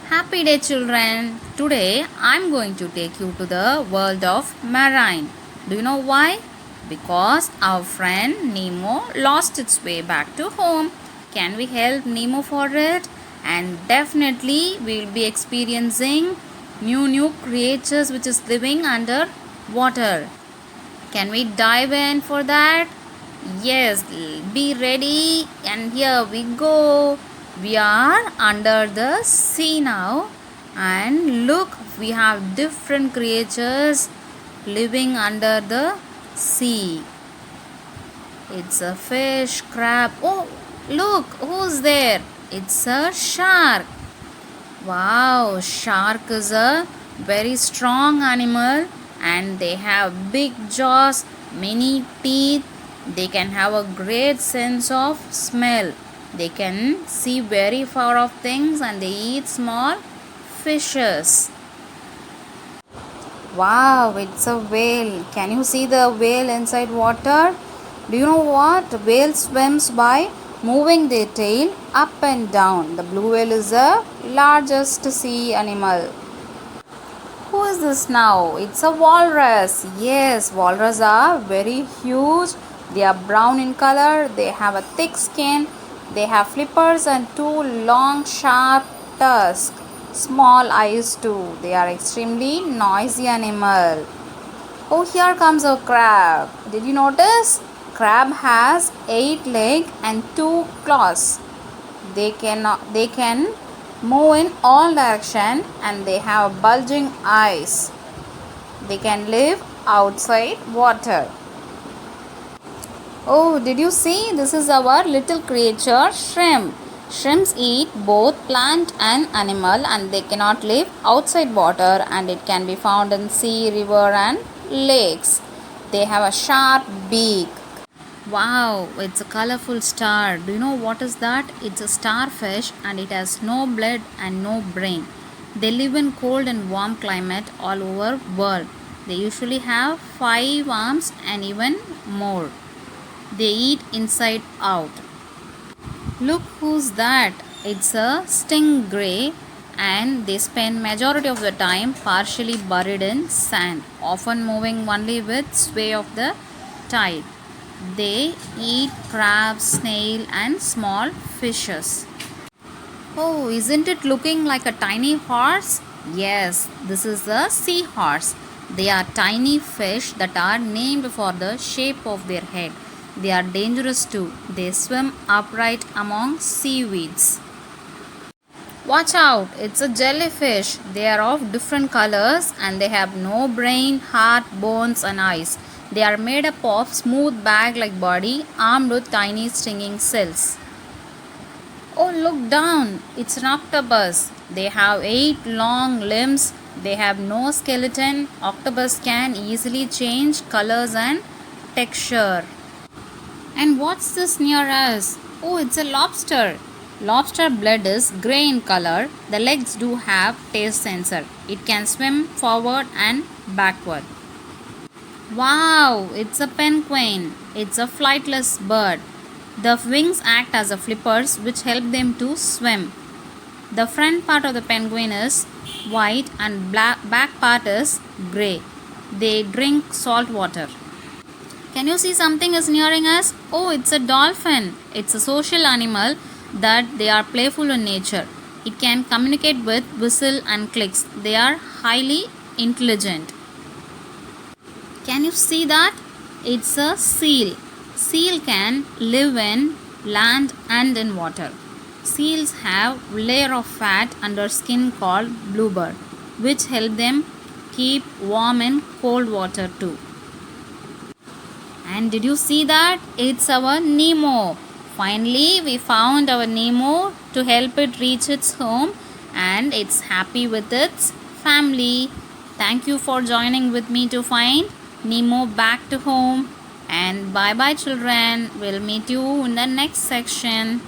Happy day, children! Today I'm going to take you to the world of marine. Do you know why? Because our friend Nemo lost its way back to home. Can we help Nemo for it? And definitely we'll be experiencing new creatures which is living under water. Can we dive in for that? Yes, be ready, and here we go. We are under the sea now, and look, we have different creatures living under the sea. It's a fish, crab. Oh, look, who's there? It's a shark. Wow, shark is a very strong animal and they have big jaws, many teeth. They can have a great sense of smell. They can see very far off things and they eat small fishes. Wow, it's a whale. Can you see the whale inside water? Do you know what? Whale swims by moving their tail up and down. The blue whale is the largest sea animal. Who is this now? It's a walrus. Yes, walrus are very huge. They are brown in color. They have a thick skin. They have flippers and two long sharp tusks. Small eyes too. They are extremely noisy animal. Oh, here comes a crab. Did you notice? Crab has 8 legs and 2 claws. They can move in all direction and they have bulging eyes. They can live outside water. Oh, did you see? This is our little creature, shrimp. Shrimps eat both plant and animal and they cannot live outside water, and it can be found in sea, river and lakes. They have a sharp beak. Wow, it's a colorful star. Do you know what is that? It's a starfish and it has no blood and no brain. They live in cold and warm climate all over world. They usually have 5 arms and even more. They eat inside out. Look who's that? It's a stingray and they spend majority of the time partially buried in sand, often moving only with sway of the tide. They eat crabs, snail and small fishes. Oh, isn't it looking like a tiny horse? Yes, this is a seahorse. They are tiny fish that are named for the shape of their head. They are dangerous too. They swim upright among seaweeds. Watch out, it's a jellyfish. They are of different colors and they have no brain, heart, bones and eyes. They are made up of smooth bag-like body armed with tiny stinging cells. Oh, look down. It's an octopus. They have 8 long limbs. They have no skeleton. Octopus can easily change colors and texture. And what's this near us? Oh, it's a lobster. Lobster blood is grey in color. The legs do have taste sensor. It can swim forward and backward. Wow, it's a penguin. It's a flightless bird. The wings act as a flippers which help them to swim. The front part of the penguin is white and back part is grey. They drink salt water. Can you see something is nearing us? Oh, it's a dolphin. It's a social animal that they are playful in nature. It can communicate with whistle and clicks. They are highly intelligent. Can you see that? It's a seal. Seal can live in land and in water. Seals have layer of fat under skin called blubber, which help them keep warm in cold water too. And did you see that? It's our Nemo. Finally, we found our Nemo to help it reach its home, and it's happy with its family. Thank you for joining with me to find Nemo back to home. And bye bye, children. We'll meet you in the next section.